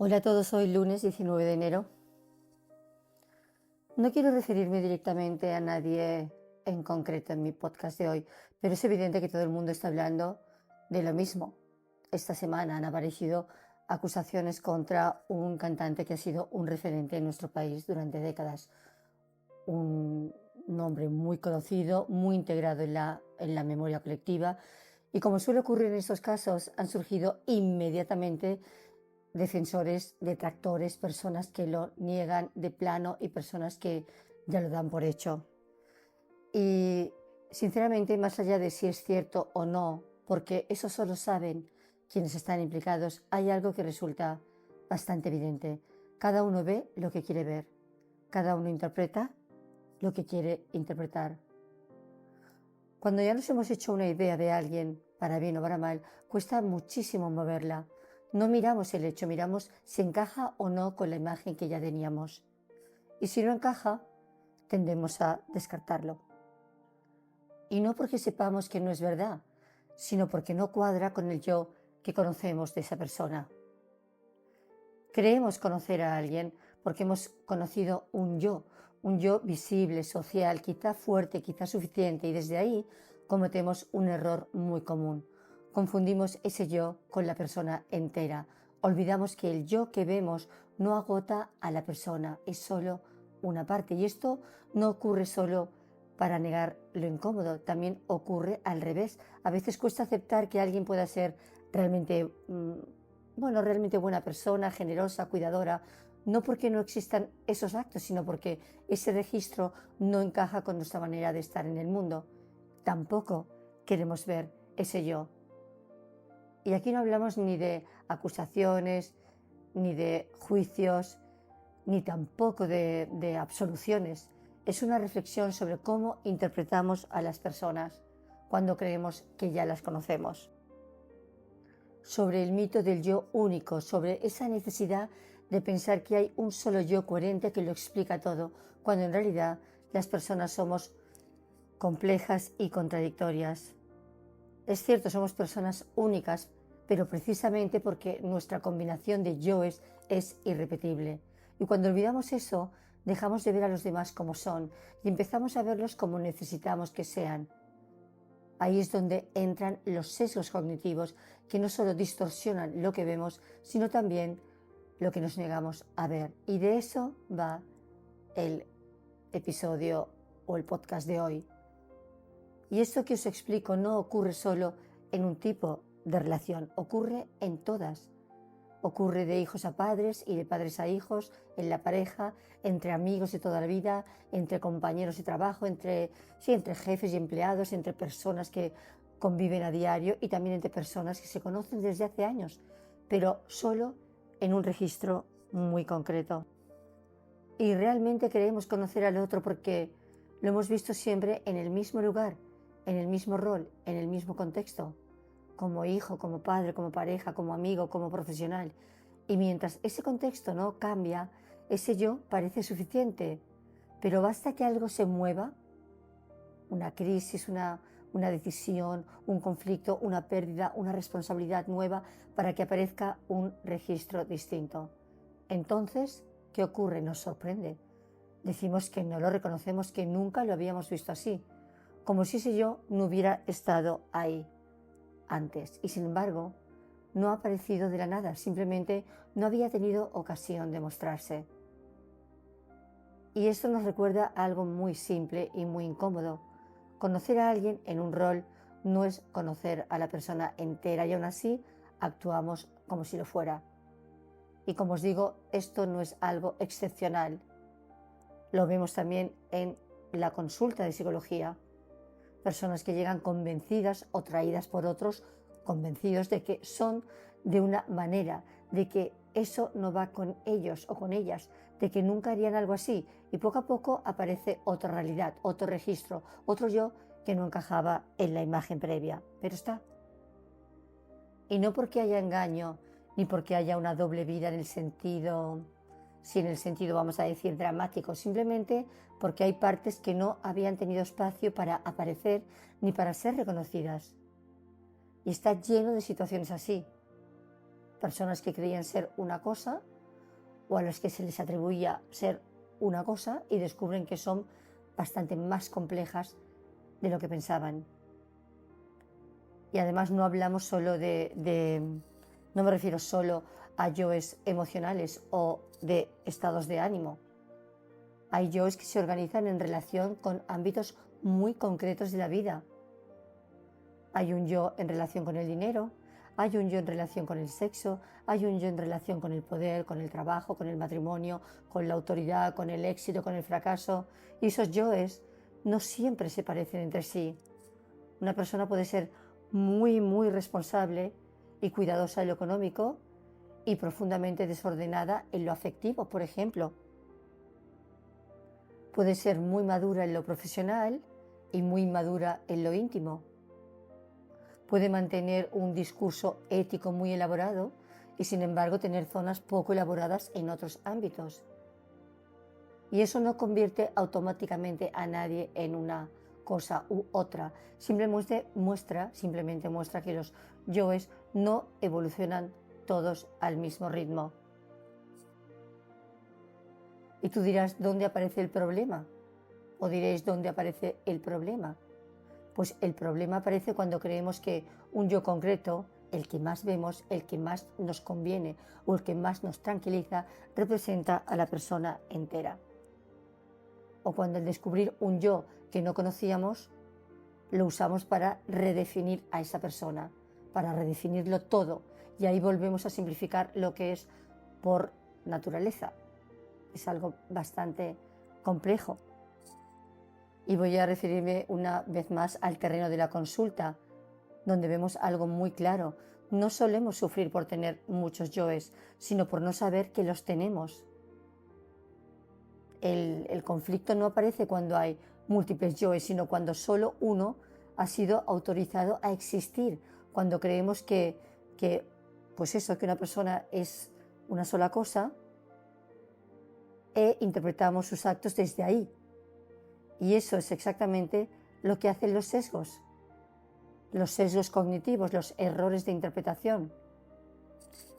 Hola a todos, hoy lunes 19 de enero. No quiero referirme directamente a nadie en concreto en mi podcast de hoy, pero es evidente que todo el mundo está hablando de lo mismo. Esta semana han aparecido acusaciones contra un cantante que ha sido un referente en nuestro país durante décadas. Un nombre muy conocido, muy integrado en la memoria colectiva, y como suele ocurrir en estos casos, han surgido inmediatamente defensores, detractores, personas que lo niegan de plano y personas que ya lo dan por hecho. Y sinceramente, más allá de si es cierto o no, porque eso solo saben quienes están implicados, hay algo que resulta bastante evidente. Cada uno ve lo que quiere ver, cada uno interpreta lo que quiere interpretar. Cuando ya nos hemos hecho una idea de alguien, para bien o para mal, cuesta muchísimo moverla. No miramos el hecho, miramos si encaja o no con la imagen que ya teníamos. Y si no encaja, tendemos a descartarlo. Y no porque sepamos que no es verdad, sino porque no cuadra con el yo que conocemos de esa persona. Creemos conocer a alguien porque hemos conocido un yo visible, social, quizá fuerte, quizá suficiente, y desde ahí cometemos un error muy común. Confundimos ese yo con la persona entera. Olvidamos que el yo que vemos no agota a la persona, es solo una parte. Y esto no ocurre solo para negar lo incómodo, también ocurre al revés. A veces cuesta aceptar que alguien pueda ser realmente realmente buena persona, generosa, cuidadora, no porque no existan esos actos, sino porque ese registro no encaja con nuestra manera de estar en el mundo. Tampoco queremos ver ese yo. Y aquí no hablamos ni de acusaciones, ni de juicios, ni tampoco de absoluciones. Es una reflexión sobre cómo interpretamos a las personas cuando creemos que ya las conocemos. Sobre el mito del yo único, sobre esa necesidad de pensar que hay un solo yo coherente que lo explica todo, cuando en realidad las personas somos complejas y contradictorias. Es cierto, somos personas únicas, pero precisamente porque nuestra combinación de yoes es irrepetible. Y cuando olvidamos eso, dejamos de ver a los demás como son y empezamos a verlos como necesitamos que sean. Ahí es donde entran los sesgos cognitivos que no solo distorsionan lo que vemos, sino también lo que nos negamos a ver. Y de eso va el episodio o el podcast de hoy. Y esto que os explico no ocurre solo en un tipo de relación, ocurre en todas. Ocurre de hijos a padres y de padres a hijos, en la pareja, entre amigos de toda la vida, entre compañeros de trabajo, entre jefes y empleados, entre personas que conviven a diario y también entre personas que se conocen desde hace años, pero solo en un registro muy concreto. Y realmente queremos conocer al otro porque lo hemos visto siempre en el mismo lugar, en el mismo rol, en el mismo contexto, como hijo, como padre, como pareja, como amigo, como profesional. Y mientras ese contexto no cambia, ese yo parece suficiente, pero basta que algo se mueva, una crisis, una decisión, un conflicto, una pérdida, una responsabilidad nueva, para que aparezca un registro distinto. Entonces, ¿qué ocurre? Nos sorprende. Decimos que no lo reconocemos, que nunca lo habíamos visto así, como si ese yo no hubiera estado ahí antes. Y sin embargo, no ha aparecido de la nada, simplemente no había tenido ocasión de mostrarse. Y esto nos recuerda a algo muy simple y muy incómodo. Conocer a alguien en un rol no es conocer a la persona entera, y aún así actuamos como si lo fuera. Y como os digo, esto no es algo excepcional. Lo vemos también en la consulta de psicología. Personas que llegan convencidas o traídas por otros, convencidos de que son de una manera, de que eso no va con ellos o con ellas, de que nunca harían algo así, y poco a poco aparece otra realidad, otro registro, otro yo que no encajaba en la imagen previa, pero está. Y no porque haya engaño, ni porque haya una doble vida en el sentido, vamos a decir, dramático, simplemente porque hay partes que no habían tenido espacio para aparecer ni para ser reconocidas. Y está lleno de situaciones así. Personas que creían ser una cosa o a los que se les atribuía ser una cosa y descubren que son bastante más complejas de lo que pensaban. Y además no hablamos solo no me refiero solo a yoes emocionales o de estados de ánimo. Hay yoes que se organizan en relación con ámbitos muy concretos de la vida. Hay un yo en relación con el dinero, hay un yo en relación con el sexo, hay un yo en relación con el poder, con el trabajo, con el matrimonio, con la autoridad, con el éxito, con el fracaso. Y esos yoes no siempre se parecen entre sí. Una persona puede ser muy responsable y cuidadosa en lo económico y profundamente desordenada en lo afectivo, por ejemplo. Puede ser muy madura en lo profesional y muy inmadura en lo íntimo. Puede mantener un discurso ético muy elaborado y sin embargo tener zonas poco elaboradas en otros ámbitos. Y eso no convierte automáticamente a nadie en una cosa u otra. Simplemente muestra que los yoes no evolucionan todos al mismo ritmo. Y tú dirás, ¿dónde aparece el problema? O diréis, ¿dónde aparece el problema? Pues el problema aparece cuando creemos que un yo concreto, el que más vemos, el que más nos conviene o el que más nos tranquiliza, representa a la persona entera. O cuando al descubrir un yo que no conocíamos, lo usamos para redefinir a esa persona, para redefinirlo todo. Y ahí volvemos a simplificar lo que es por naturaleza. Es algo bastante complejo. Y voy a referirme una vez más al terreno de la consulta, donde vemos algo muy claro. No solemos sufrir por tener muchos yoes, sino por no saber que los tenemos. El conflicto no aparece cuando hay múltiples yoes, sino cuando solo uno ha sido autorizado a existir, cuando creemos que una persona es una sola cosa e interpretamos sus actos desde ahí. Y eso es exactamente lo que hacen los sesgos cognitivos, los errores de interpretación.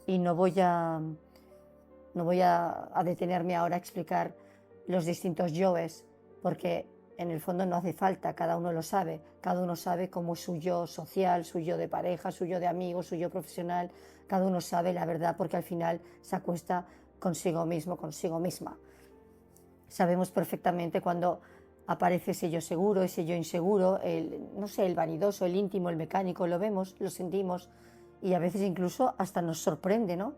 Y no voy a detenerme ahora a explicar los distintos yoes, porque en el fondo no hace falta, cada uno lo sabe, cada uno sabe cómo es su yo social, su yo de pareja, su yo de amigo, su yo profesional, cada uno sabe la verdad porque al final se acuesta consigo mismo, consigo misma. Sabemos perfectamente cuando aparece ese yo seguro, ese yo inseguro, el vanidoso, el íntimo, el mecánico, lo vemos, lo sentimos y a veces incluso hasta nos sorprende, ¿no?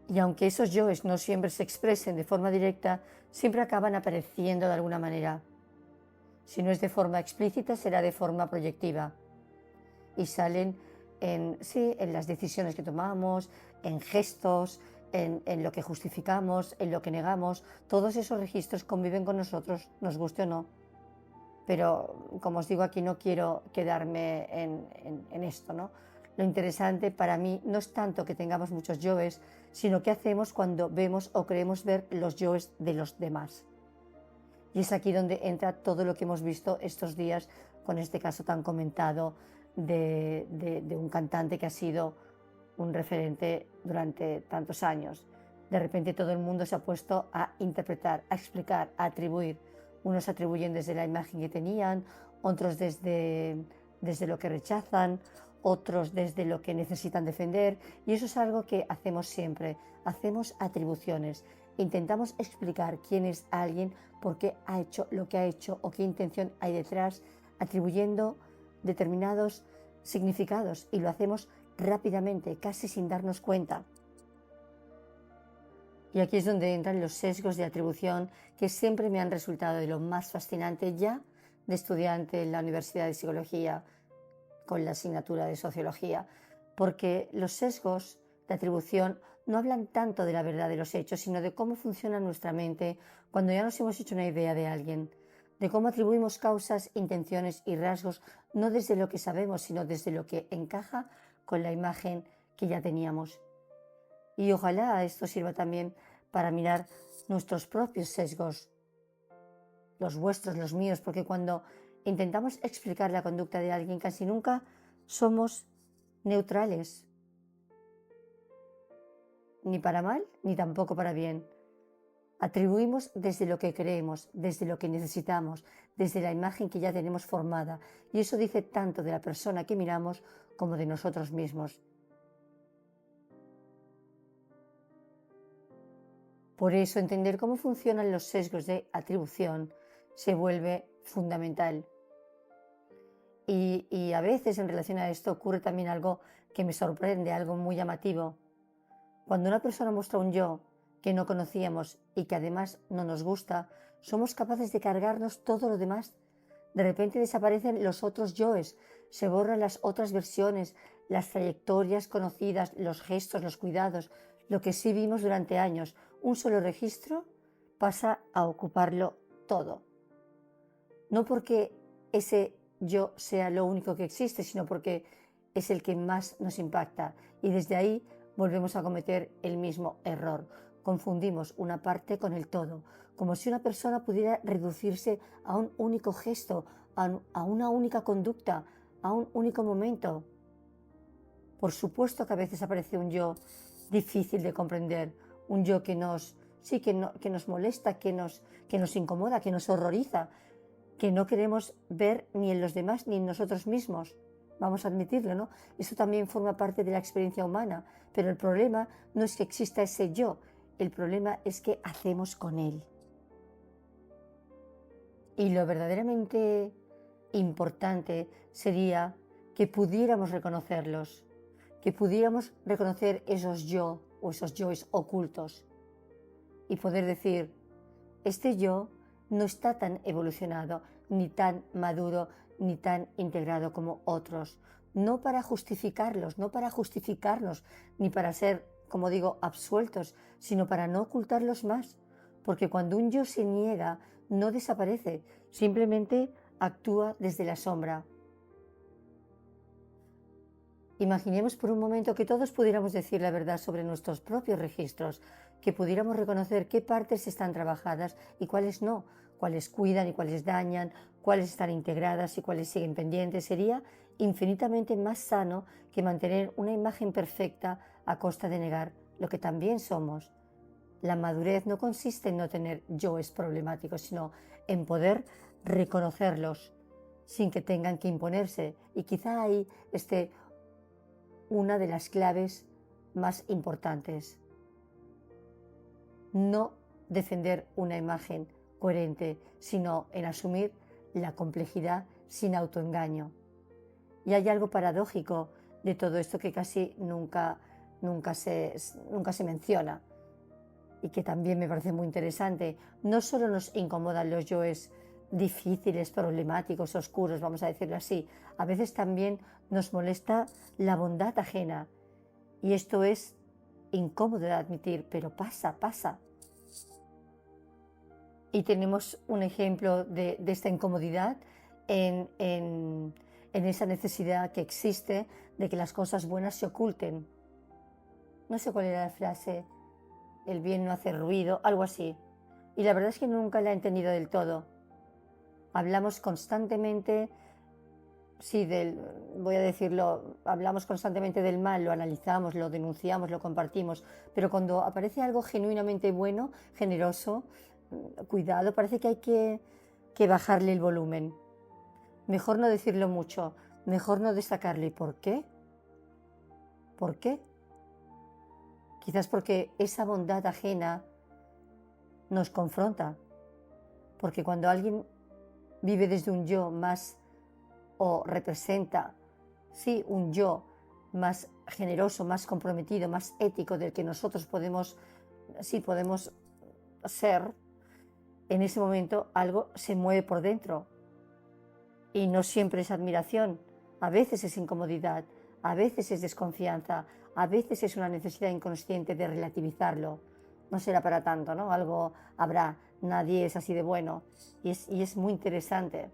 Y aunque esos yoes no siempre se expresen de forma directa, siempre acaban apareciendo de alguna manera. Si no es de forma explícita, será de forma proyectiva. Y salen en las decisiones que tomamos, en gestos, en lo que justificamos, en lo que negamos. Todos esos registros conviven con nosotros, nos guste o no. Pero, como os digo, aquí no quiero quedarme en esto, ¿no? Lo interesante para mí no es tanto que tengamos muchos yoes, sino qué hacemos cuando vemos o creemos ver los yoes de los demás. Y es aquí donde entra todo lo que hemos visto estos días con este caso tan comentado de un cantante que ha sido un referente durante tantos años. De repente todo el mundo se ha puesto a interpretar, a explicar, a atribuir. Unos atribuyen desde la imagen que tenían, otros desde lo que rechazan, otros desde lo que necesitan defender, y eso es algo que hacemos siempre, hacemos atribuciones, intentamos explicar quién es alguien, por qué ha hecho lo que ha hecho o qué intención hay detrás, atribuyendo determinados significados, y lo hacemos rápidamente, casi sin darnos cuenta. Y aquí es donde entran los sesgos de atribución que siempre me han resultado de lo más fascinante ya de estudiante en la Universidad de Psicología con la asignatura de Sociología, porque los sesgos de atribución no hablan tanto de la verdad de los hechos, sino de cómo funciona nuestra mente cuando ya nos hemos hecho una idea de alguien, de cómo atribuimos causas, intenciones y rasgos no desde lo que sabemos, sino desde lo que encaja con la imagen que ya teníamos. Y ojalá esto sirva también para mirar nuestros propios sesgos, los vuestros, los míos, porque cuando intentamos explicar la conducta de alguien casi nunca somos neutrales. ni para mal ni tampoco para bien. Atribuimos desde lo que creemos, desde lo que necesitamos, desde la imagen que ya tenemos formada, y eso dice tanto de la persona que miramos como de nosotros mismos. Por eso entender cómo funcionan los sesgos de atribución se vuelve fundamental. Y a veces en relación a esto ocurre también algo que me sorprende, algo muy llamativo. Cuando una persona muestra un yo que no conocíamos y que además no nos gusta, somos capaces de cargarnos todo lo demás. De repente desaparecen los otros yoes, se borran las otras versiones, las trayectorias conocidas, los gestos, los cuidados, lo que sí vimos durante años. Un solo registro pasa a ocuparlo todo. No porque ese yo sea lo único que existe, sino porque es el que más nos impacta. Y desde ahí volvemos a cometer el mismo error. Confundimos una parte con el todo, como si una persona pudiera reducirse a un único gesto, a una única conducta, a un único momento. Por supuesto que a veces aparece un yo difícil de comprender, un yo que nos molesta, que nos incomoda, que nos horroriza, que no queremos ver ni en los demás ni en nosotros mismos. Vamos a admitirlo, ¿no? Eso también forma parte de la experiencia humana, pero el problema no es que exista ese yo, el problema es qué hacemos con él. Y lo verdaderamente importante sería que pudiéramos reconocerlos, que pudiéramos reconocer esos yo o esos yoes ocultos y poder decir, este yo no está tan evolucionado, ni tan maduro, ni tan integrado como otros. No para justificarlos, no para justificarnos, ni para ser, como digo, absueltos, sino para no ocultarlos más. Porque cuando un yo se niega, no desaparece, simplemente actúa desde la sombra. Imaginemos por un momento que todos pudiéramos decir la verdad sobre nuestros propios registros, que pudiéramos reconocer qué partes están trabajadas y cuáles no, cuáles cuidan y cuáles dañan, cuáles están integradas y cuáles siguen pendientes. Sería infinitamente más sano que mantener una imagen perfecta a costa de negar lo que también somos. La madurez no consiste en no tener yoes problemáticos, sino en poder reconocerlos sin que tengan que imponerse. Y quizá ahí esté una de las claves más importantes. No defender una imagen coherente, sino en asumir la complejidad sin autoengaño. Y hay algo paradójico de todo esto que casi nunca se menciona y que también me parece muy interesante. No solo nos incomodan los yoes difíciles, problemáticos, oscuros, vamos a decirlo así, a veces también nos molesta la bondad ajena. Y esto es incómodo de admitir, pero pasa. Y tenemos un ejemplo de esta incomodidad en esa necesidad que existe de que las cosas buenas se oculten. No sé cuál era la frase, el bien no hace ruido, algo así. Y la verdad es que nunca la he entendido del todo. Hablamos constantemente, voy a decirlo, hablamos constantemente del mal, lo analizamos, lo denunciamos, lo compartimos, pero cuando aparece algo genuinamente bueno, generoso, cuidado, parece que hay que bajarle el volumen. Mejor no decirlo mucho, mejor no destacarlo. ¿Y por qué? ¿Por qué? Quizás porque esa bondad ajena nos confronta, porque cuando alguien vive desde un yo más o representa, sí, un yo más generoso, más comprometido, más ético del que nosotros podemos ser, en ese momento algo se mueve por dentro. Y no siempre es admiración, a veces es incomodidad, a veces es desconfianza, a veces es una necesidad inconsciente de relativizarlo. No será para tanto, ¿no? Algo habrá, nadie es así de bueno. Y es muy interesante.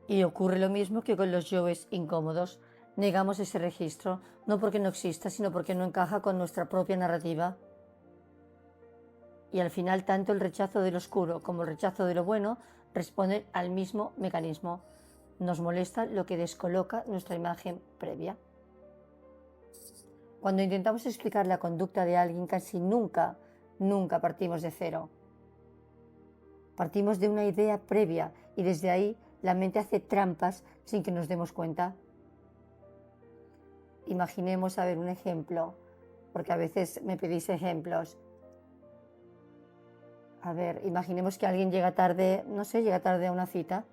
Y ocurre lo mismo que con los yoes incómodos. Negamos ese registro, no porque no exista, sino porque no encaja con nuestra propia narrativa. Y al final tanto el rechazo del oscuro como el rechazo de lo bueno responden al mismo mecanismo. Nos molesta lo que descoloca nuestra imagen previa. Cuando intentamos explicar la conducta de alguien, casi nunca partimos de cero. Partimos de una idea previa y desde ahí la mente hace trampas sin que nos demos cuenta. Imaginemos, a ver, un ejemplo, porque a veces me pedís ejemplos. A ver, imaginemos que alguien llega tarde, no sé, llega tarde a una cita.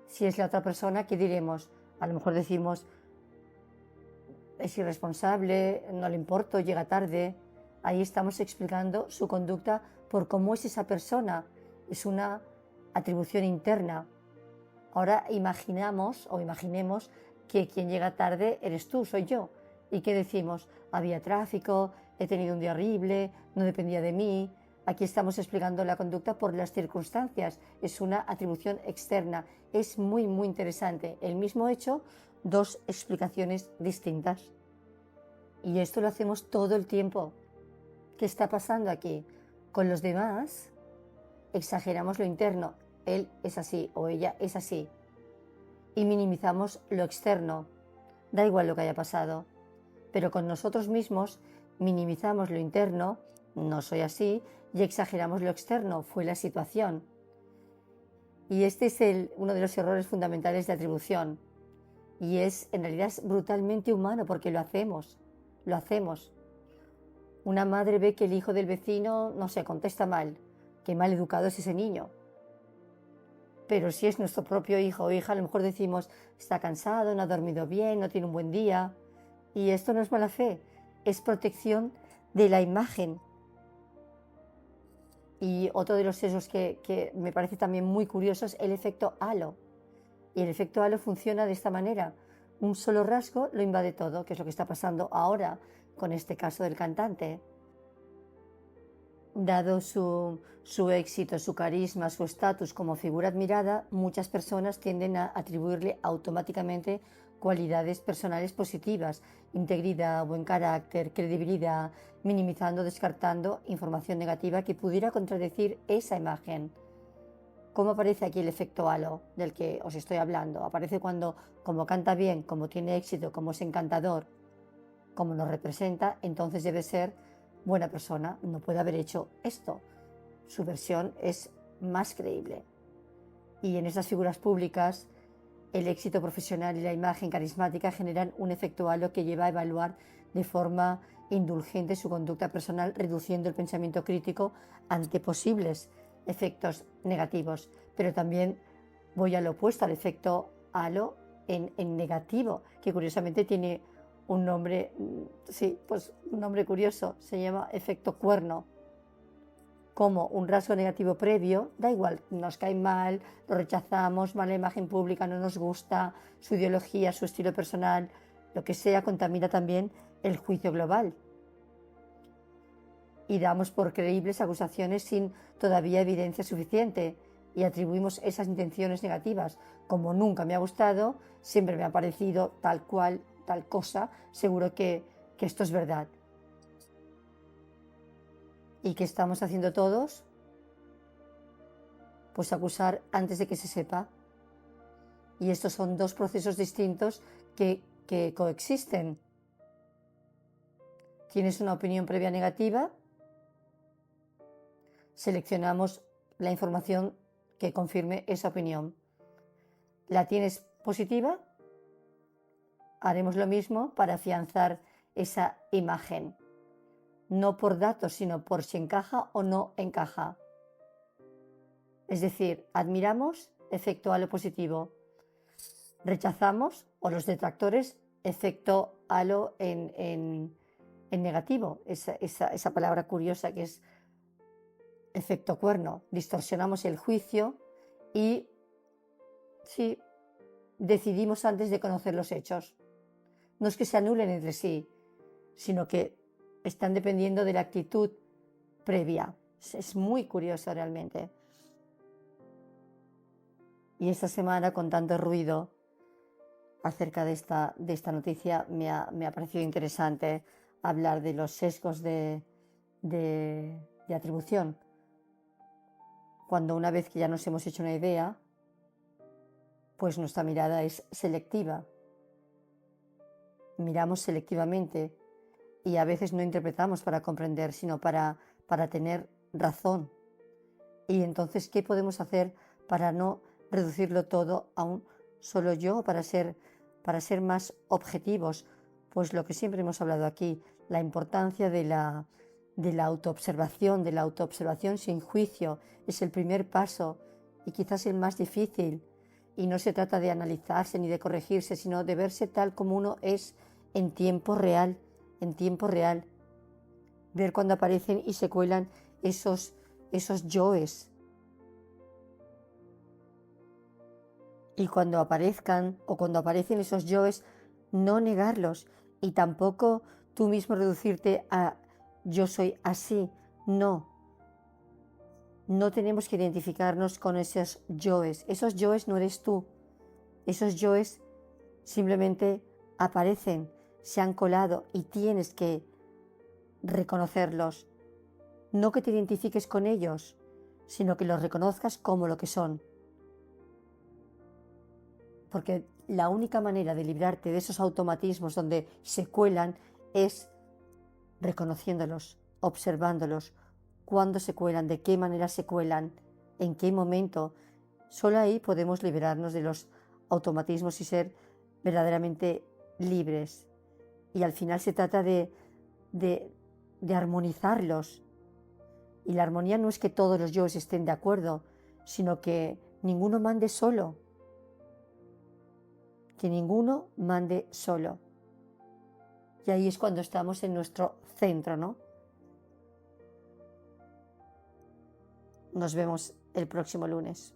Si es la otra persona, ¿qué diremos? A lo mejor decimos, es irresponsable, no le importo, llega tarde. Ahí estamos explicando su conducta por cómo es esa persona. Es una atribución interna. Ahora imaginamos o imaginemos que quien llega tarde eres tú, soy yo. ¿Y qué decimos? Había tráfico, he tenido un día horrible, no dependía de mí. Aquí estamos explicando la conducta por las circunstancias. Es una atribución externa. Es muy, muy interesante. El mismo hecho, dos explicaciones distintas. Y esto lo hacemos todo el tiempo. ¿Qué está pasando aquí? Con los demás exageramos lo interno. Él es así o ella es así. Y minimizamos lo externo. Da igual lo que haya pasado. Pero con nosotros mismos minimizamos lo interno, no soy así, y exageramos lo externo, fue la situación. Y este es uno de los errores fundamentales de atribución. Y en realidad es brutalmente humano porque lo hacemos. Una madre ve que el hijo del vecino, no sé, contesta mal. Qué mal educado es ese niño. Pero si es nuestro propio hijo o hija, a lo mejor decimos, está cansado, no ha dormido bien, no tiene un buen día. Y esto no es mala fe, es protección de la imagen. Y otro de los sesgos que me parece también muy curioso es el efecto halo. Y el efecto halo funciona de esta manera. Un solo rasgo lo invade todo, que es lo que está pasando ahora con este caso del cantante. Dado su éxito, su carisma, su estatus como figura admirada, muchas personas tienden a atribuirle automáticamente cualidades personales positivas, integridad, buen carácter, credibilidad, minimizando, descartando información negativa que pudiera contradecir esa imagen. ¿Cómo aparece aquí el efecto halo del que os estoy hablando? Aparece cuando, como canta bien, como tiene éxito, como es encantador, como nos representa, entonces debe ser buena persona, no puede haber hecho esto. Su versión es más creíble. Y en esas figuras públicas, el éxito profesional y la imagen carismática generan un efecto halo que lleva a evaluar de forma indulgente su conducta personal, reduciendo el pensamiento crítico ante posibles efectos negativos. Pero también voy al opuesto, al efecto halo en negativo, que curiosamente tiene un nombre, sí, pues un nombre curioso, se llama efecto cuerno. Como un rasgo negativo previo, da igual, nos cae mal, lo rechazamos, mala imagen pública, no nos gusta, su ideología, su estilo personal, lo que sea, contamina también el juicio global. Y damos por creíbles acusaciones sin todavía evidencia suficiente y atribuimos esas intenciones negativas. Como nunca me ha gustado, siempre me ha parecido tal cual, tal cosa, seguro que esto es verdad. ¿Y qué estamos haciendo todos? Pues acusar antes de que se sepa. Y estos son dos procesos distintos que coexisten. Tienes una opinión previa negativa, seleccionamos la información que confirme esa opinión. ¿La tienes positiva? Haremos lo mismo para afianzar esa imagen. No por datos, sino por si encaja o no encaja. Es decir, admiramos, efecto halo positivo. Rechazamos, o los detractores, efecto halo en negativo. Esa palabra curiosa que es efecto cuerno. Distorsionamos el juicio y sí, decidimos antes de conocer los hechos. No es que se anulen entre sí, sino que están dependiendo de la actitud previa. Es muy curioso realmente. Y esta semana, con tanto ruido acerca de esta noticia, me ha parecido interesante hablar de los sesgos de atribución. Cuando una vez que ya nos hemos hecho una idea, pues nuestra mirada es selectiva. miramos selectivamente y a veces no interpretamos para comprender, sino para tener razón. Y entonces, ¿qué podemos hacer para no reducirlo todo a un solo yo, para ser más objetivos? Pues lo que siempre hemos hablado aquí, la importancia de la autoobservación sin juicio, es el primer paso y quizás el más difícil. Y no se trata de analizarse ni de corregirse, sino de verse tal como uno es en tiempo real, ver cuando aparecen y se cuelan esos yoes. Y cuando aparezcan o cuando aparecen esos yoes, no negarlos y tampoco tú mismo reducirte a yo soy así. No, no tenemos que identificarnos con esos yoes. Esos yoes no eres tú. Esos yoes simplemente aparecen, se han colado y tienes que reconocerlos. No que te identifiques con ellos, sino que los reconozcas como lo que son. Porque la única manera de librarte de esos automatismos donde se cuelan es reconociéndolos, observándolos, cuándo se cuelan, de qué manera se cuelan, en qué momento. Solo ahí podemos liberarnos de los automatismos y ser verdaderamente libres. Y al final se trata de armonizarlos. Y la armonía no es que todos los yoes estén de acuerdo, sino que ninguno mande solo. Que ninguno mande solo. Y ahí es cuando estamos en nuestro centro, ¿no? Nos vemos el próximo lunes.